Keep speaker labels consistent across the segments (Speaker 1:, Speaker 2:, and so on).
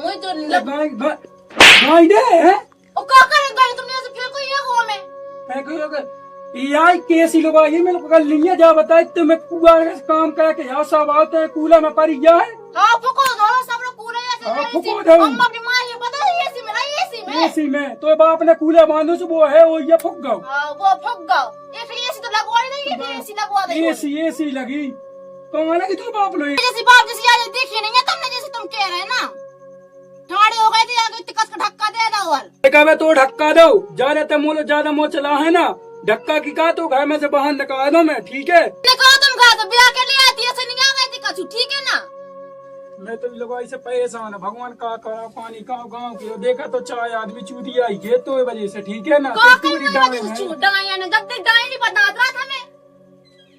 Speaker 1: मुझे तो
Speaker 2: गाय दे है
Speaker 1: ओ का करे गए तुमने ऐसे फेंको ये गो में
Speaker 2: यार कैसी लोग ये मेरे को कल नहीं है जा बताए तो मैं कुआ काम करके यहाँ सब आते हैं कूला में पड़ी गया है।
Speaker 1: हां फुको दो सब लोग कूले ऐसे
Speaker 2: हाँ, फुको दो।
Speaker 1: हम अपनी मां ये पता है एसी में
Speaker 2: तो बाप ने कूला बांधो से वो है वो ये फुक गओ।
Speaker 1: हां वो फुक गओ एक एसी तो लगवा नहीं ये एसी लगवा दे
Speaker 2: एसी लगी तो मैंने कि तू बाप लो
Speaker 1: जैसी बाप जैसी आज देखी नहीं है तुमने जैसे तुम कह रहे हैं ना ठाड़े हो गए थे आगे इतने कस का धक्का दे दो और
Speaker 2: देखा तो धक्का दो ज्यादा मोह चला है ना धक्का की कहा तो घर में से बाहर निकाल दो मैं ठीक है
Speaker 1: कहा तुम कहा तो ब्याह के लिए आती ऐसे नहीं आ गई थी कछु ठीक है ना
Speaker 2: मैं तो लोग ऐसे परेशान है भगवान का करा पानी का गाँव की देखा तो चाय आदमी चूती आई है तो वजह से ठीक है ना
Speaker 1: डाया ना जब तक डाया नहीं बता रहा था मैं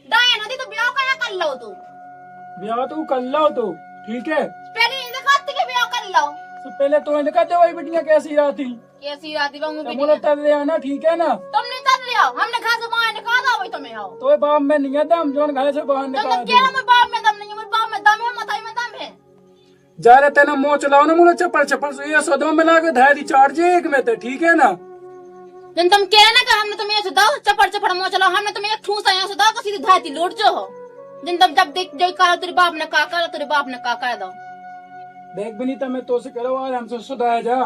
Speaker 1: डाया ना थी तो ब्याह कया कर लो तू
Speaker 2: ब्याह तो कर लो तो ठीक है
Speaker 1: पहले ये दिखाती के ब्याह कर लो
Speaker 2: तो पहले तो दिखाते वही बेटियां कैसी रहती
Speaker 1: कैसी आती बाबू
Speaker 2: बोलो तर लिया ना ठीक है ना
Speaker 1: तुमने तर लिया हमने घर से बाहर निकाल दो वही तुम्हें आओ
Speaker 2: तो बाप में नहीं है दम जो घर से बाहर निकाल
Speaker 1: तुम कह रहे हो बाप में दम नहीं है मेरे बाप में दम है मथाई में दम है
Speaker 2: जा रहे थे ना मोह चलाओ ना मुझे चप्पल से ये सदों में लाके धारी चार्ज एक में थे ठीक है ना
Speaker 1: जन तुम कह ना कि हमने तुम्हें ऐसे दो चपड़ मोह चलाओ हमने तुम्हें एक ठूसा यहाँ से दो तो सीधी धाती लौट जो हो जिन तब जब देख जो कहा तेरे बाप ने का करा तेरे बाप ने का कह दो
Speaker 2: देख बनीता मैं तो से करो आज हमसे सुधार जा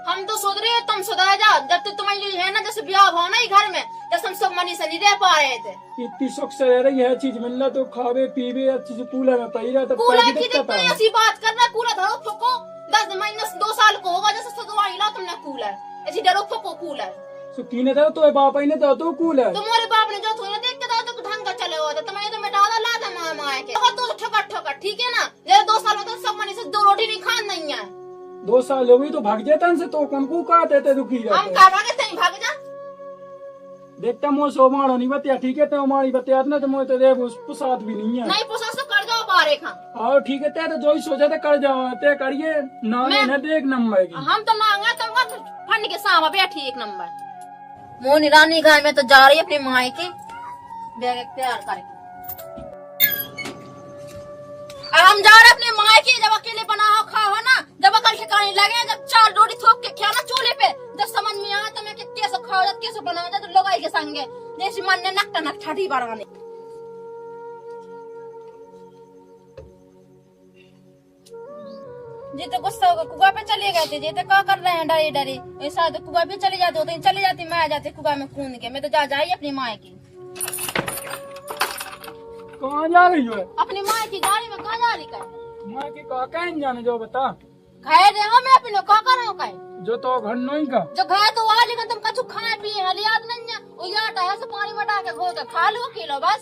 Speaker 1: हम तो सुधरे तुम सुधर जाओ जब तक तुम्हारी है ना जैसे ब्याह हुआ ना घर में जैसे हम सब मनी से नहीं रह पा रहे थे
Speaker 2: इतनी सुख से रह रही है चीज मिलना तो खावे पीवे अच्छी से कूलर में पड़ी रहा तो
Speaker 1: कूलर की दिक्कत ऐसी बात कर रहा कूलर धरो फुको 10 महीने 2 साल को होगा जैसे सदवा हिला तुमने कूलर ऐसी डरो फुको कूलर
Speaker 2: सुखी ने तो बाप ही ने तो कूलर
Speaker 1: तुम्हारे बाप ने जो थोड़ा देख के तो ढंग का चले हुआ था तुम्हें तो मैं डाला ला था माँ के तो ठोकर ठीक है ना जैसे 2 साल में तो सब मनी से 2 रोटी नहीं खान नहीं है
Speaker 2: 2 साल हो गई तो भाग जाता से तो कौन को कहते थे दुखी
Speaker 1: हम का भागे थे भाग जा
Speaker 2: देखता मो सो मारो नहीं बतिया ठीक है तो हमारी बतिया ना तो मोए तो दे पुसाद भी नहीं है
Speaker 1: नहीं पुसाद से कर जाओ बारे खा
Speaker 2: और ठीक है ते तो जो ही सोचा था कर जाओ ते करिए ना ना देख नंबर की
Speaker 1: हम तो मांगा तुम फंड के सामा बैठी 1 नंबर मोनी रानी गाय में तो जा रही है अपनी माँ के बैग तैयार करके अब हम जा रहे अपने माँ के जब अकेले बनाओ खाओ ना जब अकल ठिकाने लगे जब 4 रोटी थोक के खाना चूल्हे पे जब समझ में आया तो मैं कैसे खाओ कैसे बनाओ तो लोग के संगे जैसे मन ने नक ठाठी बढ़ाने जी तो गुस्सा होगा कुआ पे चले गए थे जी तो क्या कर रहे हैं डरे डरे ऐसा तो कुआ पे चले जाते होते चले जाती मैं आ जाते कुआ में कूद के मैं तो जा जाई अपनी माँ की
Speaker 2: कहाँ जा रही हो
Speaker 1: अपनी माँ की गाड़ी में कहाँ जा रही का
Speaker 2: माँ की कहीं जाने जो बता
Speaker 1: खाए रहे हो मैं अपने का कर रहा हूँ कहीं
Speaker 2: जो तो घर नहीं का
Speaker 1: जो खाए तो वहाँ लेकिन तुम कछु खाए पिए हल याद नहीं है वो याद है ऐसे पानी में डाल के घोल के खा लो किलो बस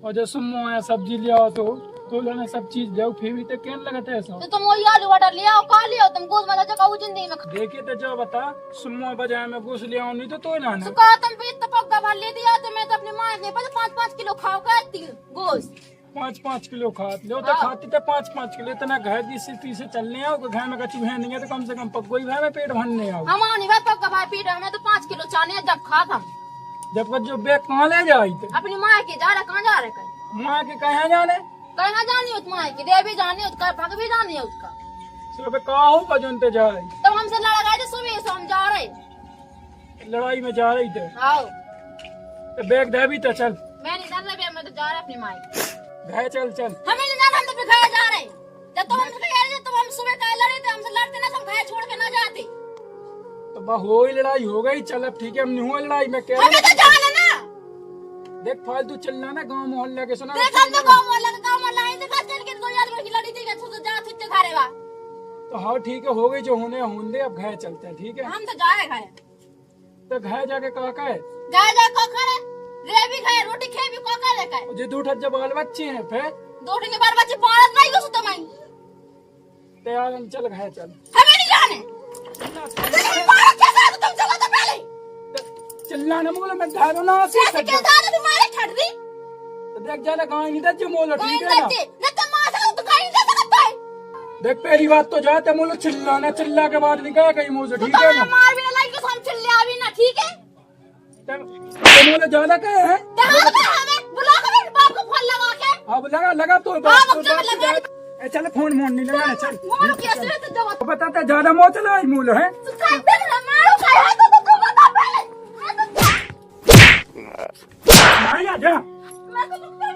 Speaker 2: और जो सुमो है सब्जी ले आओ तो लोग सब चीज जाओ फिर भी तो क्या लगता है ऐसा
Speaker 1: तो तुम वही आलू वाटर ले आओ खा लियो तुम गोश्त मजा जगह जिंदगी में
Speaker 2: देखिए तो जो बता सुमो बजाय में गोश्त ले आओ नहीं तो लाना
Speaker 1: तो कहा तुम भी पक्का भर ले दिया तो मैं तो अपनी माँ के पास 5-5 किलो खाओ खाती गोश्त
Speaker 2: 5-5 किलो खाते लो तो खाती तो 5-5 किलो इतना घर की स्थिति से चलने आओ घर में कच्ची भैन नहीं है तो कम से कम पकोई भैन में पेट भरने आओ
Speaker 1: हमारी बात पक्का भाई पीट हमें तो 5 किलो चाने जब खा था
Speaker 2: जब जो बैग कहाँ ले जाई थे
Speaker 1: अपनी माँ के जा रहे कहाँ जा रहे कहीं
Speaker 2: माँ के कहाँ जाने
Speaker 1: कहाँ जानी उस माँ की दे भी जानी उसका भग भी जानी है उसका
Speaker 2: सुबह कहाँ हो बजनते जा रही
Speaker 1: तब हमसे लड़ा गए थे सुबह से हम जा रहे
Speaker 2: लड़ाई में जा रही थे
Speaker 1: आओ
Speaker 2: तो बैग दे भी तो चल
Speaker 1: मैं नहीं डर रहा मैं तो जा रहा अपनी माँ
Speaker 2: घर चल
Speaker 1: हमें नहीं जाना हम तो घर जा रहे जब तो हमसे कह रहे थे तो हम सुबह कह लड़े थे हमसे लड़ते ना हम घर छोड़ के ना जाते
Speaker 2: तो बस हो ही लड़ाई हो गई चल अब ठीक है हम नहीं हुआ लड़ाई में कह
Speaker 1: हमें तो जाना ना
Speaker 2: देख फालतू चलना ना गांव मोहल्ले के सुना
Speaker 1: देख हम तो गांव मोहल्ला ही दिखा चल के 2 आदमी की लड़ी थी तो जा तुझे घरे वा
Speaker 2: तो हाँ ठीक है हो गई जो होने होने अब घर चलते हैं ठीक है
Speaker 1: हम तो जा रहे घर
Speaker 2: तो घर जाके काका है
Speaker 1: जा को करे रे भी खाए रोटी खाए भी को करे खाए
Speaker 2: जे दूठ जब बाल बच्चे हैं फिर
Speaker 1: दूठ के बाल बच्चे पालत नहीं घुस तो मैं
Speaker 2: तैयार हम चल घर चल
Speaker 1: हमें नहीं जाने तुम चलो तो पहले
Speaker 2: चलना ना बोले मैं घर ना
Speaker 1: कैसे क्या जा रही तुम्हारे छड़ दी
Speaker 2: तो देख जाना गाँव नहीं दे जो मोलो ठीक है ना
Speaker 1: तो मां से तो कहीं दे सकता है
Speaker 2: देख पहली बात तो जाते मोलो चिल्लाना चिल्ला के बाद निकाल कहीं मुंह से ठीक है ना
Speaker 1: मार भी ना लगी हम चिल्ला भी ना ठीक है
Speaker 2: तो मोलो ज्यादा कहे हैं
Speaker 1: हमें बुला कर बाप को फोन लगा के
Speaker 2: अब लगा तो चल फोन मोन नहीं लगाना चल
Speaker 1: मारो कैसे है तो जब
Speaker 2: बताते ज्यादा मोह चला आई मूल है
Speaker 1: तो कहते ना मारो खाया है तो तू बता पहले
Speaker 2: नहीं आ जा
Speaker 1: मैं तो तुम मैं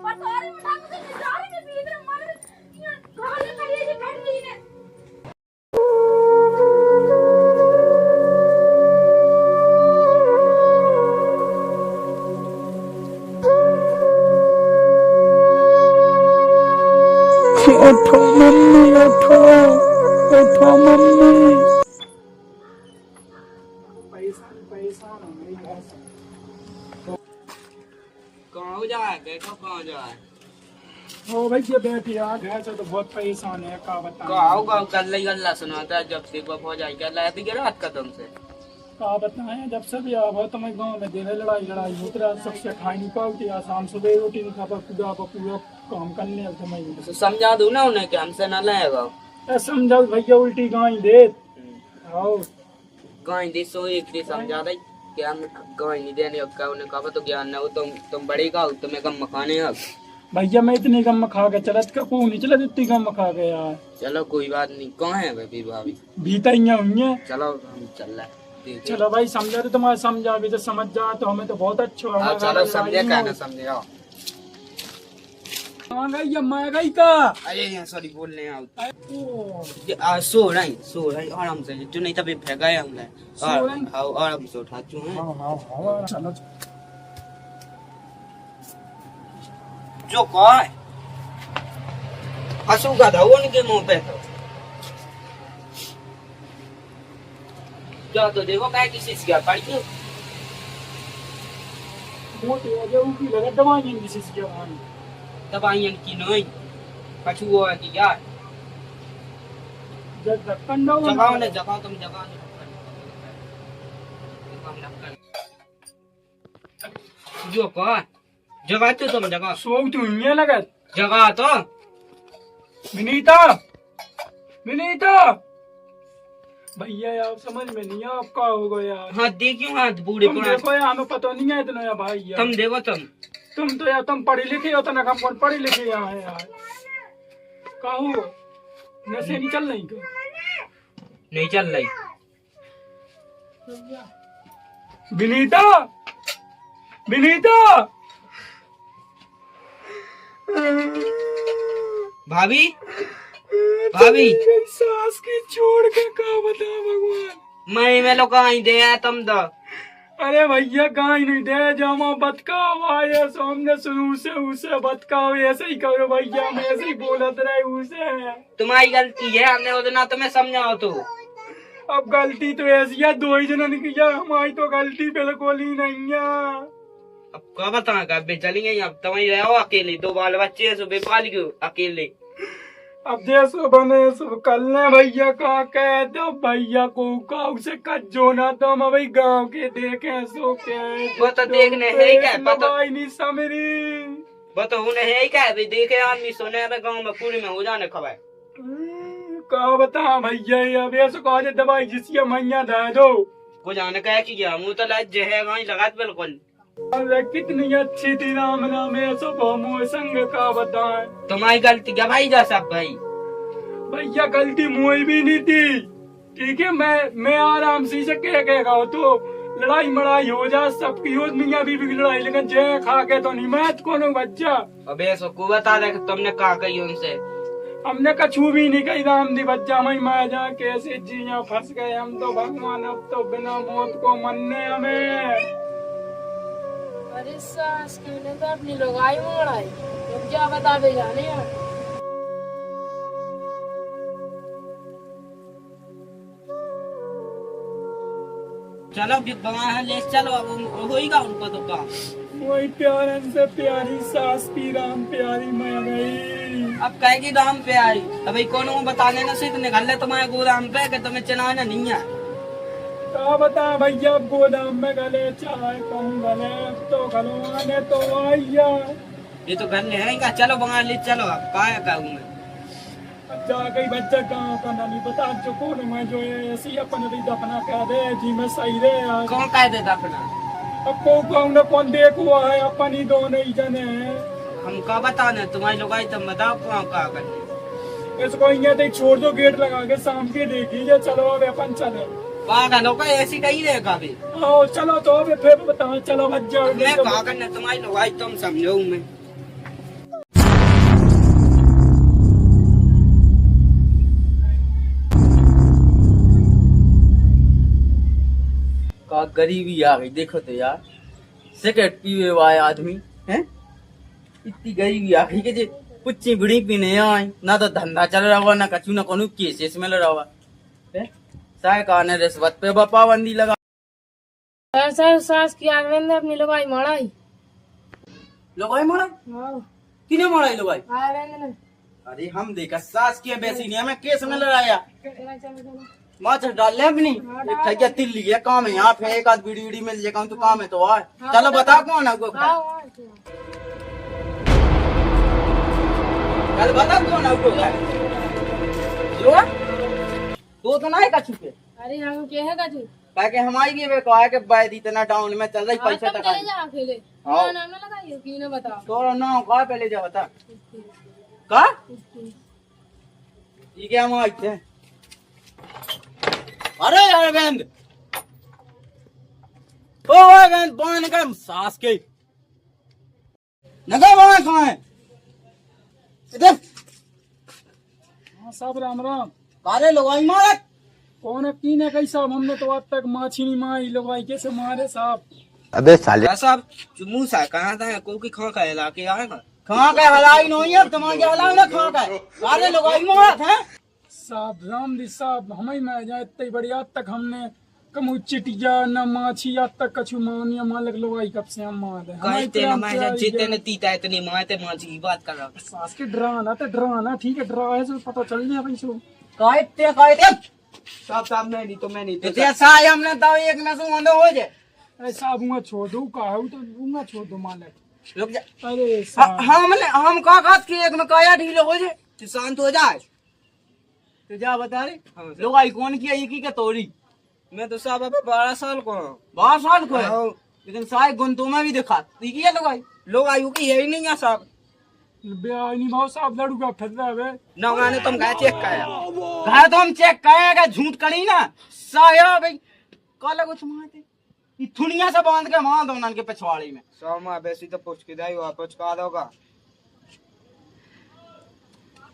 Speaker 1: बता रही हूं ना तुझे जा रही है बीच में मार गाली करिए जी कर दी ने
Speaker 2: उठो मम्मी उठो उठो मम्मी पैसा पैसा
Speaker 3: कहाँ जाए देखो कहाँ जाए
Speaker 2: ओ भाई ये बेटी आ घर से तो बहुत परेशान है का बता
Speaker 3: कहाँ गाँव कर ली गल्ला सुनाता है जब से हो जाए क्या लाया थी रात कदम से
Speaker 2: का बताएं जब से भी आवा तो मैं गांव में देखे लड़ाई लड़ाई होती रहा सबसे खाई नहीं पाती आज शाम सुबह रोटी नहीं खा पूरा पूरा काम करने तो मैं
Speaker 3: तो समझा दूँ ना उन्हें कि हमसे न लाएगा
Speaker 2: समझा भैया उल्टी गाय दे आओ
Speaker 3: कहीं दी सो एक दी समझा दे कि हम कहीं नहीं देने अब का उन्हें कहा तो ज्ञान न हो तुम बड़ी का तुम्हें कम मखाने अब
Speaker 2: भैया मैं इतनी गम खा के चलत का को नहीं चलत इतनी गम खा के यार
Speaker 3: चलो कोई बात नहीं कहाँ है भाई भाभी
Speaker 2: भीतर हुई है
Speaker 3: चलो हम चल रहे हैं
Speaker 2: चलो भाई समझा तो तुम्हारा समझा भी तो समझ जा तो हमें तो बहुत अच्छा
Speaker 3: हाँ
Speaker 2: होगा
Speaker 3: चलो समझे क्या ना समझे आओ
Speaker 2: कहाँ गई अम्मा गई का
Speaker 3: अरे यहाँ सॉरी बोलने आओ सो रही आराम से जो नहीं तभी फेंका है हमने और आराम से उठा चुके हैं
Speaker 2: हाँ चलो
Speaker 3: जो कहा हंसू का था वो उनके मुंह पे तो क्या तो देखो क्या किसी से क्या पड़ी क्यों
Speaker 2: मोटी हो जाए उनकी लगा दवाई नहीं किसी से क्या भाई
Speaker 3: दवाइयां की नहीं कछु वो है कि यार
Speaker 2: जब ढक्कन दो
Speaker 3: जगाओ ने जगाओ तुम जगाओ जो कहा जगा तो तुम जगा
Speaker 2: सो तू ये लगा
Speaker 3: जगा तो
Speaker 2: विनीता विनीता भैया यार समझ में नहीं आ आपका हो गया यार
Speaker 3: हाँ देखियो हाथ बूढ़े
Speaker 2: तुम देखो यार हमें पता नहीं है इतना यार भाई यार
Speaker 3: तुम देखो
Speaker 2: तुम तो यार तुम पढ़े लिखे हो तो ना हम कौन पढ़े लिखे यहाँ है यार कहूँ नशे नहीं चल रही क्या
Speaker 3: नहीं चल रही
Speaker 2: विनीता विनीता
Speaker 3: भाभी भाभी
Speaker 2: सास की छोड़ के का बता भगवान
Speaker 3: मैं लोग कहीं दे तुम तो
Speaker 2: अरे भैया गाय नहीं दे जामा बतकाव आए सामने शुरू से उसे बतकाव ऐसे ही करो भैया मैं ऐसे ही बोलत रहे उसे
Speaker 3: तुम्हारी गलती है हमने उतना तुम्हें समझाओ तो
Speaker 2: अब गलती तो ऐसी है दो ही जनन की है हमारी तो गलती बिल्कुल ही नहीं है
Speaker 3: अब क्या बता कब चलेंगे अब तुम्हारी रहो अकेले दो बाल बच्चे सुबह पाल क्यों अकेले
Speaker 2: अब जैसो बने सो कलने भैया का कह दो भैया को काउ से कज्जो ना तो हम भाई गाँव के देखे सो के
Speaker 3: वो तो देखने है ही क्या पता
Speaker 2: नहीं समरी
Speaker 3: वो तो उन्हें है ही क्या देखे आदमी सोने गाँव में पूरी में हो जाने खबर
Speaker 2: का बता भैया अब ऐसा कहा दवाई जिसकी मैया दे दो
Speaker 3: को जाने का कि क्या मुँह तो लज है गाँव लगा बिल्कुल
Speaker 2: अरे कितनी अच्छी थी राम नाम ऐसा बहुमो संग का बताए
Speaker 3: तुम्हारी गलती क्या भाई जा सब भाई
Speaker 2: भैया गलती मुझे भी नहीं थी ठीक है मैं आराम से कह गया तो लड़ाई मड़ाई हो जा सबकी हो मियाँ बीवी की लड़ाई लेकिन जय खा के तो नहीं मैं कोनो बच्चा
Speaker 3: अब ऐसा को बता दे तुमने कहा कही उनसे
Speaker 2: हमने कछू भी नहीं कही राम दी बच्चा मैं माँ जा कैसे जिया फंस गए हम तो भगवान अब तो बिना मौत को मरने हमें
Speaker 4: अरे सास कहने तो अपनी लगाई मोड़ाई तुम क्या बता दे जाने यार
Speaker 3: चलो वहाँ ले चलो अब होगा उनको तो काम
Speaker 2: वही प्यारे से प्यारी सास की राम प्यारी मैं गई
Speaker 3: अब कहेगी दाम पे आई अभी कौन बताने ना सिर्फ निकल ले तुम्हारे गोदाम पे कि तुम्हें चलाना नहीं है
Speaker 2: क्या बता भैया गोदाम में गले चाय कम गले तो गलवाने तो भैया
Speaker 3: ये तो घर ले है क्या चलो वहाँ ले चलो अब क्या कहूँ मैं
Speaker 2: अब जा गई बच्चा कहाँ का नहीं बता जो कौन मैं जो है ऐसी अपन भी दफना कह दे जी मैं सही रे
Speaker 3: कौन कह देता अपना
Speaker 2: अब को कौन न कौन देखो है अपन ही दोनों ही जने हैं
Speaker 3: हम का बताना तुम्हारी लोग आई तुम बताओ कहाँ का करने
Speaker 2: इसको यहाँ तक छोड़ दो, गेट लगा के शाम के देख लीजिए। चलो अब अपन चले।
Speaker 3: का लोग ऐसी कहीं रहेगा अभी।
Speaker 2: आओ चलो तो अब फिर बताओ, चलो मत जाओ।
Speaker 3: मैं कहा करना तुम्हारी लोग आई तुम समझो मैं का गरीबी आ गई। देखो तो यार, सिगरेट पीवे वाले आदमी हैं, इतनी गरीबी आ गई कि जे पुच्ची बुढ़ी पीने आए ना तो धंधा चल रहा हुआ ना कछु ना कोनो केसेस में लड़ा हुआ है। साय का ने रिश्वत पे पाबंदी लगा।
Speaker 4: सर सास की आनंद अपनी लगाई मड़ाई
Speaker 3: लगाई मारा
Speaker 4: हाँ
Speaker 3: किने मारा लगाई।
Speaker 4: आनंद ने
Speaker 3: अरे हम देखा सास की बेसी नहीं हमें केस में लड़ाया
Speaker 4: चलो
Speaker 3: माच डाल ले अपनी एक ठगिया तिल लिया काम है यहाँ पे एक आध बीड़ी बीड़ी मिल जाएगा तो काम है तो आए। चलो बता कौन है कल बता कौन है जो तो ना है कछु पे।
Speaker 4: अरे हम के है का तू
Speaker 3: ताकि हमारी भी वे कहा कि बैद इतना डाउन में चल रही पैसा टका
Speaker 4: चले जा अकेले
Speaker 3: हाँ।
Speaker 4: नाम ना लगाइयो की ना बताओ
Speaker 3: तो ना कहा पहले जा बता का ये क्या हम आए थे। अरे यार बंद ओ बंद बाण का सास के नगा बाण कहाँ है इधर।
Speaker 2: हाँ साहब राम राम।
Speaker 3: कारे लगाई मारत
Speaker 2: कौन है की ने कही साहब, हमने तो आज तक माछी नहीं मारी। लगाई कैसे मारे साहब?
Speaker 5: अबे साले
Speaker 3: साहब मुंह सा कहाँ था को की खां का इलाके आएगा खां का हलाई नहीं है तुम्हारे हलाई ना खां का कारे लगाई मारत है
Speaker 2: साहब राम दी साहब, हमें में जाए इतनी बड़ी आज तक हमने कमु चिटिया न माछी आज तक कछु मानिया मालक लगाई कब से हम मार है।
Speaker 3: कहते न मैं जीते न तीता इतनी मारते माछी की बात कर रहा हूं।
Speaker 2: सास के डराना तो डराना ठीक है, डरा है तो पता चल गया भाई सो
Speaker 3: कहते साहब मैं नहीं तो ऐसा हमने तो एक न सुन हो जाए
Speaker 2: ऐसा बुआ छोड़ दो का है तो बुआ छोड़ दो मालक।
Speaker 3: रुक जा
Speaker 2: अरे साहब
Speaker 3: हम का खास की एक में काया ढीलो हो जाए तो शांत हो जाए तो जा बता रहे लोग आई कौन किया ये की क्या तोड़ी। मैं तो साहब 12 साल को 12 साल को है लेकिन सारे गुंतों में भी दिखा ठीक है लोग आई की है ही नहीं है साहब
Speaker 2: ब्याह नहीं भाव साहब लड़ूगा फिर रहे
Speaker 3: ना मैंने तुम गए चेक कराया गए तो हम चेक कराया झूठ करी ना साया भाई काला कुछ मारते ये थुनिया से बांध के मार दो उनके पिछवाड़ी में सोमा वैसी तो पूछ के दाई वापस का दोगा।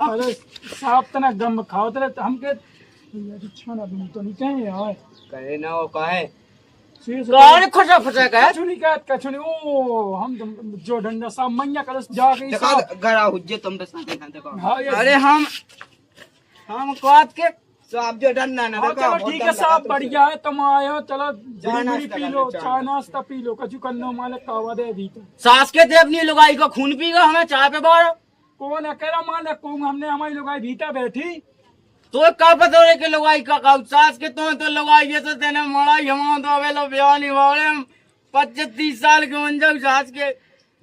Speaker 2: अरे साहब तना गम खाओ तेरे हमके छाना भी तो नहीं कहे यार
Speaker 3: कहे ना वो कहे
Speaker 2: शेष
Speaker 3: कौन खुशा फसा कहे
Speaker 2: कछु नहीं कहत कछु नहीं। ओ हम जो डंडा साहब मैया कलस जा गई साहब
Speaker 3: गरा हुज्जे तुम पे साथे ना देखो।
Speaker 2: हाँ, ये-
Speaker 3: अरे हम काट के साहब जो डंडा ना
Speaker 2: हाँ,
Speaker 3: देखो
Speaker 2: चलो ठीक है साहब बढ़िया है तुम आए हो चलो
Speaker 3: चाय
Speaker 2: बीड़ी
Speaker 3: नाश्ता
Speaker 2: पी
Speaker 3: कर
Speaker 2: लो
Speaker 3: लो, चाय।
Speaker 2: चाय नाश्ता पी लो कछु करनो मालिक कावा दे दी तो
Speaker 3: सास के थे अपनी लुगाई को खून पी गए हमें चाय पे बार
Speaker 2: कौन अकेला मालिक को हमने हमारी लोग भीतर बैठी
Speaker 3: तो का पता के लुगाई का सास के तो लुगाई जैसे तेने मड़ाई हम तो अवेलो ब्याह नहीं वाले 25-30 साल के मंजर सास के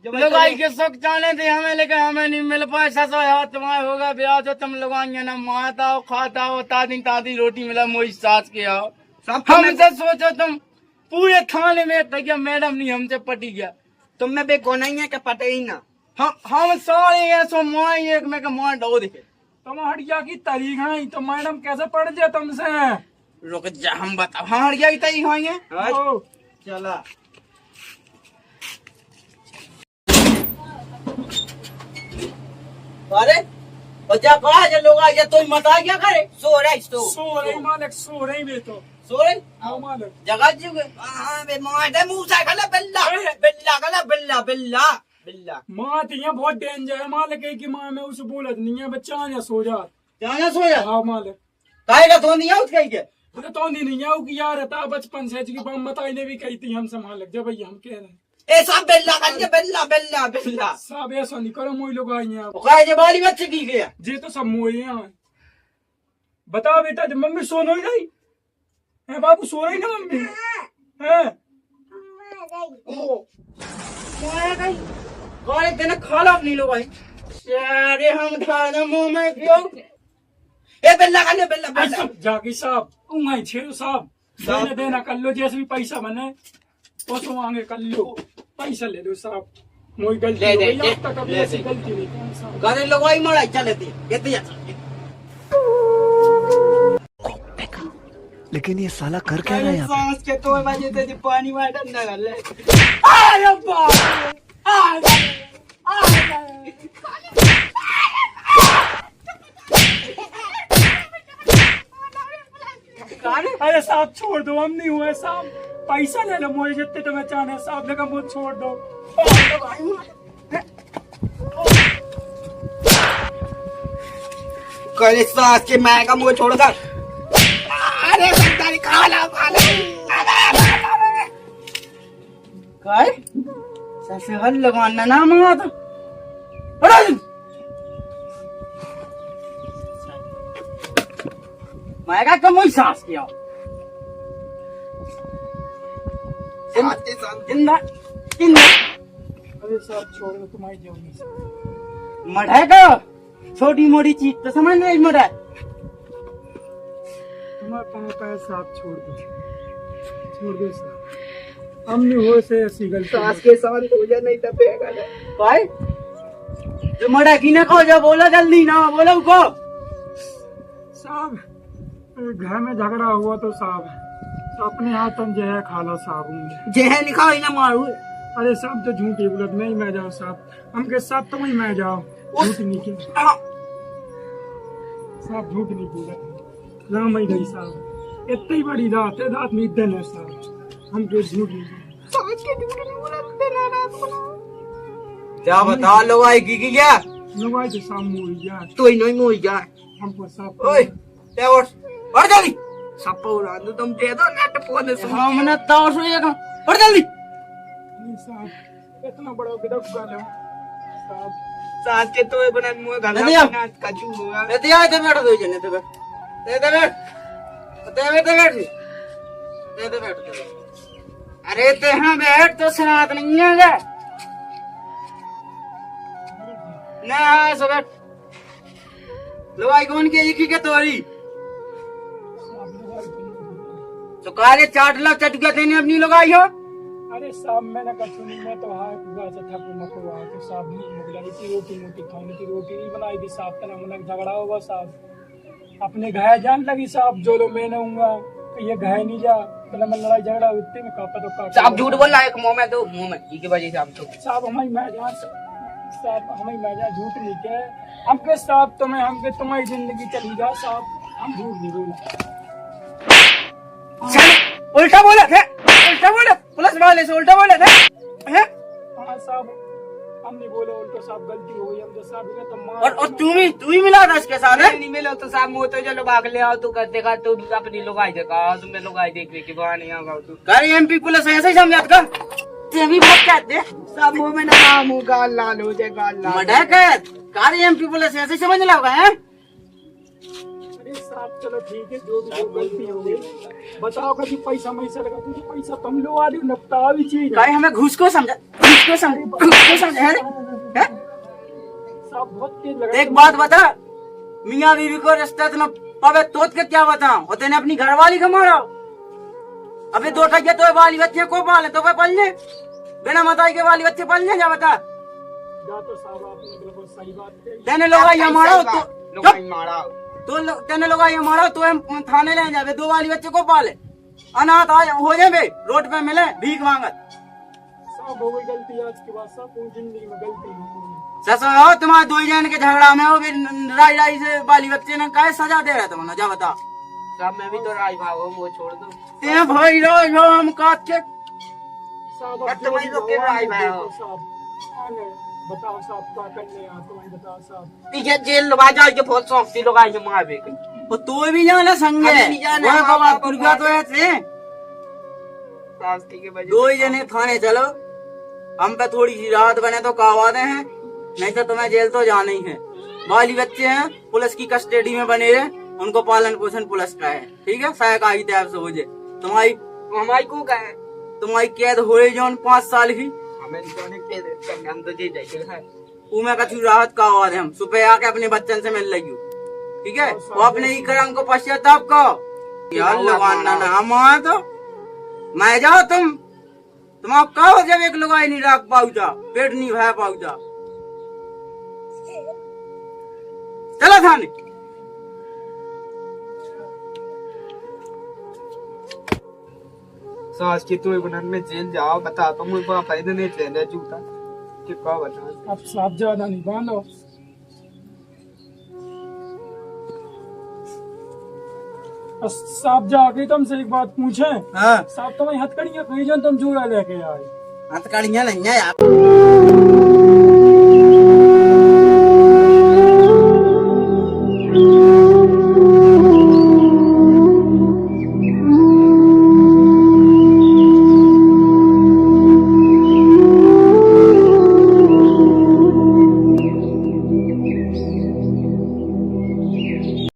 Speaker 3: लुगाई के शौक जाने थे हमें लेकिन हमें नहीं मिल पाए ससो यार तुम्हारे होगा ब्याह तो तुम लुगाई ना माता हो खाता हो तादी रोटी मिला मोई सास के आओ हमसे सोचो तुम पूरे थाने में तक मैडम नहीं हमसे पटी गया तुम में बेको नहीं है क्या पटे ही ना हम सारे ऐसो माई एक में के मार डो देखे
Speaker 2: तुम हटिया की तारीख है तो मैडम कैसे पड़ जाए तुमसे?
Speaker 3: रुक जा हम बताओ हम हड़िया की तई होंगे
Speaker 2: ओ,
Speaker 3: चला अरे बच्चा कहा जो लोग आ तो मत आ क्या करे सो रहा
Speaker 2: सो रही मालिक सो रही बे तो
Speaker 3: सो रही
Speaker 2: हाँ मालिक
Speaker 3: जगह जुगे हां बे मार मुंह से गला बिल्ला बिल्ला गला बिल्ला बिल्ला बिल्ला
Speaker 2: माँ तो यहाँ बहुत डेंजर है मालिक है कि माँ में उसे बोलत नहीं है बच्चा यहाँ सो जा
Speaker 3: जाना सो जा
Speaker 2: हाँ मालिक
Speaker 3: काहे का तो नहीं आउट कहीं के
Speaker 2: अरे तो नहीं है कि यार था बचपन से की बम बताई ने भी कही थी हमसे मालिक जब भैया हम कह रहे हैं
Speaker 3: ए सब बिल्ला कर बिल्ला बिल्ला बिल्ला
Speaker 2: सब ऐसा नहीं करो मोई लोग आई हैं
Speaker 3: ओ काहे जे बाली बच्चे की गया
Speaker 2: जे तो सब मोई हैं बताओ बेटा जब मम्मी सो नहीं रही है बाबू सो रही ना मम्मी है
Speaker 3: क्या गई कौन तेने खाला अपनी लो भाई अरे हम थाने मुंह में क्यों ए बिल्ला कर बिल्ला बिल्ला
Speaker 2: जाकी साहब उंगाई छेड़ो साहब देना देना कर लो जैसे भी पैसा बने वो तो मांगे कर लो पैसा ले लो साहब मोई गलती
Speaker 3: ले
Speaker 2: हो
Speaker 3: दे,
Speaker 2: गई,
Speaker 3: ले,
Speaker 2: आज तक अब
Speaker 3: ले
Speaker 2: ऐसी
Speaker 3: दे।
Speaker 2: गलती नहीं की साहब।
Speaker 3: करे लगवाई मड़ाई चले थे कहते जा
Speaker 5: लेकिन ये साला कर क्या रहा है यहाँ पे?
Speaker 3: सांस के तो बजे ते पानी में डंडा कर ले अरे बाप रे
Speaker 2: अरे साहब छोड़ दो, हम नहीं हुए साहब, पैसा ले लो मुझे जितने तुम्हें चाहे साहब, लेकिन मुझे छोड़ दो।
Speaker 3: करे सांस के मैं का मुंह छोड़ कर अरे संतारी खाना काय ससे हल लगाना ना मंगा था अरे मैं का कम ही सांस किया जिंदा जिंदा
Speaker 2: अरे साहब छोड़ दो, तुम्हारी जरूरी साहब।
Speaker 3: मढ़े का छोटी मोटी चीज तो समझ नहीं मढ़े
Speaker 2: तुम्हारे पाँव पे साहब, छोड़ दो साहब, हम नहीं हुए से ऐसी गलती।
Speaker 3: सांस के साथ हो जा नहीं तो पेगा भाई जो मड़ा की ना खो जा बोला जल्दी ना बोलो को
Speaker 2: साहब घर में झगड़ा हुआ तो साहब अपने हाथ हम जो है खाला साहब।
Speaker 3: जेह निकाल ना मारू
Speaker 2: अरे साहब तो झूठी बोलत नहीं, मैं जाओ साहब, हमके साथ तुम ही मैं जाओ, झूठ नहीं के साहब, झूठ नहीं बोलत, राम ही गई साहब, इतनी बड़ी रात है, रात में दिन है साहब, हमके झूठ नहीं
Speaker 3: क्या बता लो आई की क्या
Speaker 2: नवाई के सामने हुई यार,
Speaker 3: तू ही नहीं मुई जा
Speaker 2: हमको साहब।
Speaker 3: ओए ते और जल्दी सब उड़ा दो तुम दे दो नेट फोन से हमने तो सुएगा और जल्दी
Speaker 2: साहब इतना बड़ा गिरफ कर लो साहब,
Speaker 3: सांस के तो बना मुंह गला ना कचू होगा ते दिया ते बैठ दो जने ते बैठ ते बैठ ते बैठ अरे ते हां बैठ तो सनात नहीं है ना सब बैठ लवाई कौन के एक ही के तोरी तो काले चाट लो चटके तेने अपनी लगाई हो
Speaker 2: अरे साहब मैंने कहा सुनी, मैं तो हाँ से था मको वहाँ तो साहब मुगलाई थी, रोटी मोटी खाने की रोटी नहीं बनाई थी साहब, तना मन झगड़ा होगा साहब, अपने घाय जान लगी साहब, जो लो मैं नहूंगा ये घाय नहीं जा, पहले मैं लड़ाई झगड़ा होती में कापा तो काट
Speaker 3: साहब झूठ बोल रहा है मुंह में दो मुंह में की वजह से हम तो
Speaker 2: साहब हमारी मैं जहाँ साहब हमारी मैं जहाँ झूठ नहीं के हमके साहब तुम्हें हमके तुम्हारी जिंदगी चली जा साहब, हम झूठ नहीं बोला,
Speaker 3: उल्टा बोला थे पुलिस वाले से उल्टा बोले थे हैं
Speaker 2: हाँ साहब हम नहीं बोले उल्टा साहब, गलती हो गई हमसे साहब, ये तो मार
Speaker 3: और तू ही मिला था इसके साथ नहीं मिला तो साहब मुंह तो चलो भाग ले आओ तू करते का तो अपनी लोग आई देखा तुम्हें लोग आई देख के वहां नहीं आगा तू कर एमपी पुलिस ऐसे ही समझात का ते भी बहुत कहते सब मुंह में ना मुंह गाल लाल हो जाए गाल लाल मडा कहत कार एमपी पुलिस ऐसे समझ लगा है
Speaker 2: अरे साहब चलो ठीक है, जो भी गलती हो गई बताओ कभी पैसा मैसा लगा, तुझे पैसा तुम लोग आदि नपटा भी चीज
Speaker 3: काहे हमें घूस को समझा है
Speaker 2: साहब बहुत तेज लगा।
Speaker 3: एक बात बता मियाँ बीवी को रिश्ता इतना पवे तोत के क्या बताऊं और तेने अपनी घरवाली को मारा अबे दो टके तो वाली बच्चे को पाले तो पलने बिना बताई के वाली बच्चे पलने जा बता
Speaker 2: जा तो साहब आपने बिल्कुल सही बात कही,
Speaker 3: तेने लोग ये मारा तो तेने लोग ये मारा तो हम थाने ले जावे दो वाली बच्चे को पाले अनाथ आए हो जाए रोड पे मिले भीख मांगत
Speaker 2: साहब हो गई गलती आज के बाद साहब, पूरी जिंदगी में गलती नहीं होगी।
Speaker 3: ससुर तुम्हारे दो जन के झगड़ा में वो भी राई राई से वाली बच्चे ने काय सजा दे रहा तुम्हें जा बता
Speaker 4: साहब मैं भी तो राय भागो वो छोड़ दो
Speaker 3: ते भाई रो हम काट के
Speaker 2: साहब
Speaker 3: बट तुम्हारी लोग के राय भाई हो।
Speaker 2: साहब आने बताओ साहब क्या करने यहाँ तुम्हारी बताओ साहब,
Speaker 3: ये जेल लगा जाए के बहुत शौक थी लोग आए जो मार बेक वो तो भी जाना संगे नहीं जाना वो बाबा पुरगा तो ऐसे दो ही जने थाने चलो हम पे थोड़ी सी राहत बने तो कहवाते हैं नहीं तो तुम्हें जेल तो जाना ही है, वाली बच्चे हैं पुलिस की कस्टडी में बने रहे उनको पालन पोषण पुलिस का है ठीक है सहकारी तैयार से हो जाए तुम्हारी हमारी को का है तुम्हारी कैद हो रही जो 5 साल की हमें हम तो जी जाए उमे कछु राहत का आवाज हम सुबह आके अपने बच्चन से मिल रही ठीक है वो अपने ही कर्म को पश्चाताप को यार लगाना ना मां तो मैं जाओ तुम तुम आप कहो जब एक लुगाई नहीं रख पाऊचा, पेट नहीं भर पाऊचा। चलो थाने। सास की तो बनन में जेल जाओ, बता तो मुझे पापा इधर नहीं चले जूता कि का बता।
Speaker 2: अब साहब ज्यादा नहीं बांधो। साहब जाके तुमसे एक बात पूछे।
Speaker 3: हाँ
Speaker 2: साहब तुम्हारी हथकड़ियाँ कहीं तुम जूड़ा लेके आए।
Speaker 3: हथकड़ियाँ नहीं है यार।